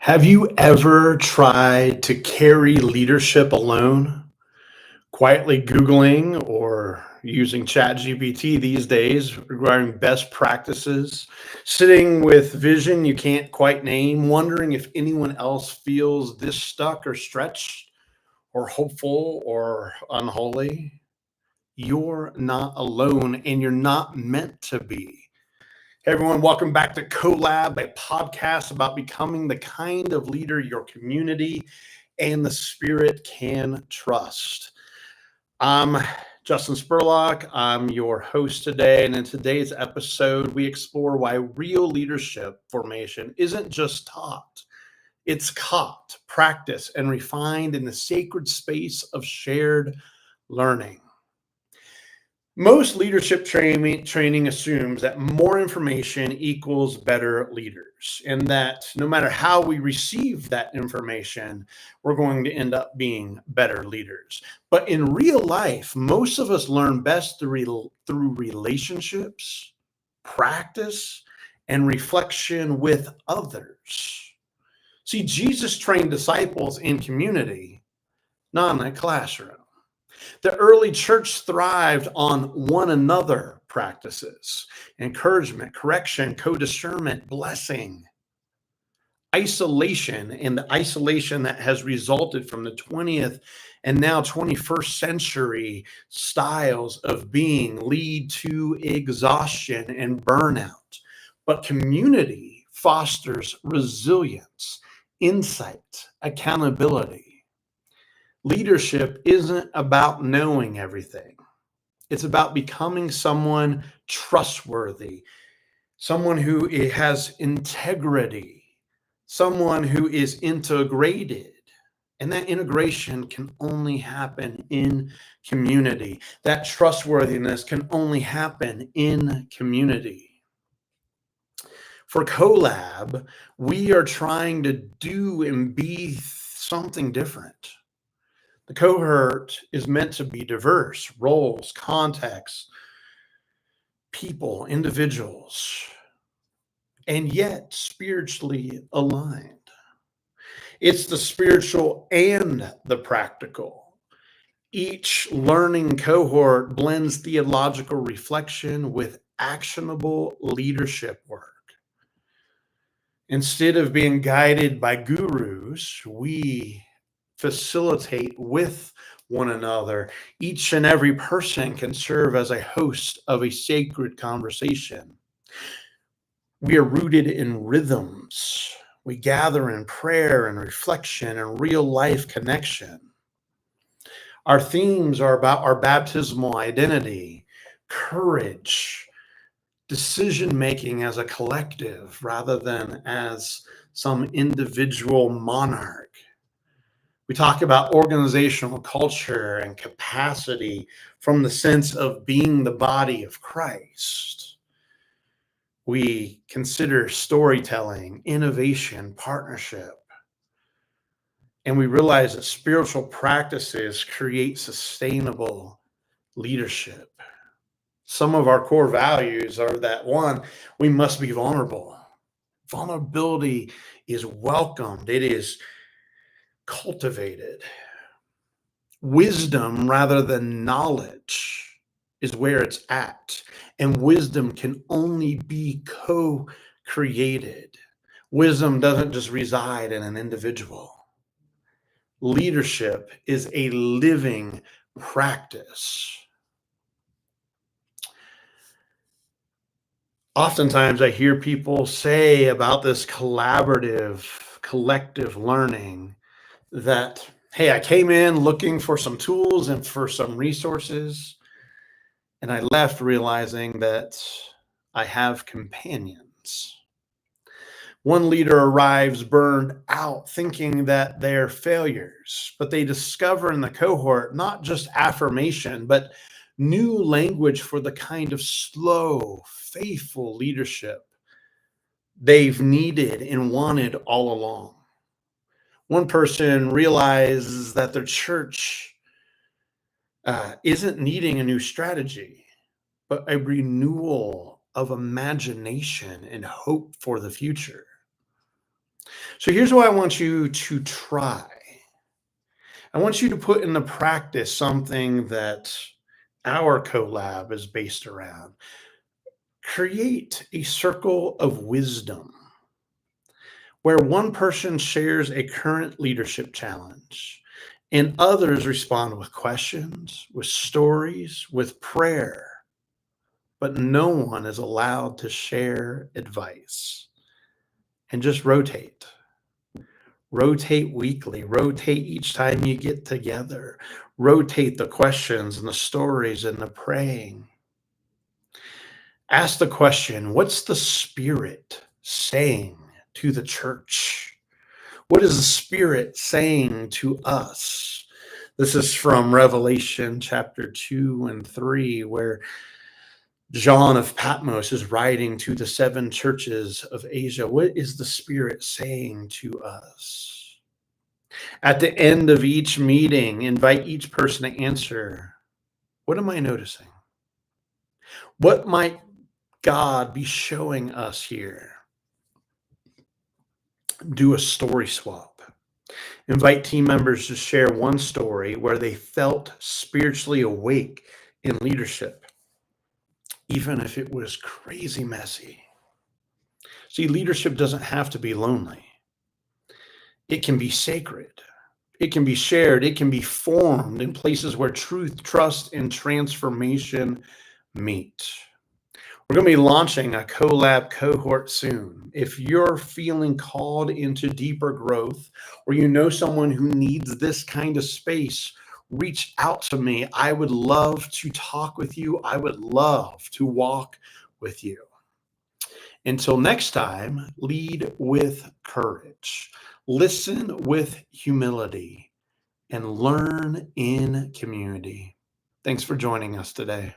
Have you ever tried to carry leadership alone? Quietly Googling or using ChatGPT these days regarding best practices, sitting with vision you can't quite name, wondering if anyone else feels this stuck or stretched or hopeful or unholy? You're not alone and you're not meant to be. Hey everyone, welcome back to Collab, a podcast about becoming the kind of leader your community and the spirit can trust. I'm Justin Spurlock. I'm your host today. And in today's episode, we explore why real leadership formation isn't just taught, it's caught, practiced, and refined in the sacred space of shared learning. Most leadership training assumes that more information equals better leaders, and that no matter how we receive that information, we're going to end up being better leaders. But in real life, most of us learn best through relationships, practice, and reflection with others. See, Jesus trained disciples in community, not in a classroom. The early church thrived on one another practices, encouragement, correction, co discernment, blessing, isolation, and the isolation that has resulted from the 20th and now 21st century styles of being lead to exhaustion and burnout. But community fosters resilience, insight, accountability. Leadership isn't about knowing everything. It's about becoming someone trustworthy, someone who has integrity, someone who is integrated. And that integration can only happen in community. That trustworthiness can only happen in community. For Collab, we are trying to do and be something different. The cohort is meant to be diverse roles, contexts, people, individuals, and yet spiritually aligned. It's the spiritual and the practical. Each learning cohort blends theological reflection with actionable leadership work. Instead of being guided by gurus, we facilitate with one another. Each and every person can serve as a host of a sacred conversation. We are rooted in rhythms. We gather in prayer and reflection and real life connection. Our themes are about our baptismal identity, courage, decision making as a collective rather than as some individual monarch. We talk about organizational culture and capacity from the sense of being the body of Christ. We consider storytelling, innovation, partnership, and we realize that spiritual practices create sustainable leadership. Some of our core values are that one, we must be vulnerable. Vulnerability is welcomed, it is cultivated. Wisdom rather than knowledge is where it's at. And wisdom can only be co created. Wisdom doesn't just reside in an individual. Leadership is a living practice. Oftentimes, I hear people say about this collaborative, collective learning that, hey, I came in looking for some tools and for some resources, and I left realizing that I have companions. One leader arrives burned out, thinking that they're failures, but they discover in the cohort not just affirmation, but new language for the kind of slow, faithful leadership they've needed and wanted all along. One person realizes that their church isn't needing a new strategy, but a renewal of imagination and hope for the future. So here's what I want you to try. I want you to put into practice something that our collab is based around. Create a circle of wisdom where one person shares a current leadership challenge and others respond with questions, with stories, with prayer, but no one is allowed to share advice. And just rotate. Rotate weekly, rotate each time you get together, rotate the questions and the stories and the praying. Ask the question, what's the Spirit saying to the church? What is the Spirit saying to us? This is from Revelation chapter 2 and 3, where John of Patmos is writing to the 7 churches of Asia. What is the Spirit saying to us? At the end of each meeting, invite each person to answer, what am I noticing? What might God be showing us here? Do a story swap. Invite team members to share one story where they felt spiritually awake in leadership, even if it was crazy messy. See, leadership doesn't have to be lonely. It can be sacred. It can be shared. It can be formed in places where truth, trust, and transformation meet. We're going to be launching a collab cohort soon. If you're feeling called into deeper growth, or you know someone who needs this kind of space, reach out to me. I would love to talk with you. I would love to walk with you. Until next time, lead with courage, listen with humility, and learn in community. Thanks for joining us today.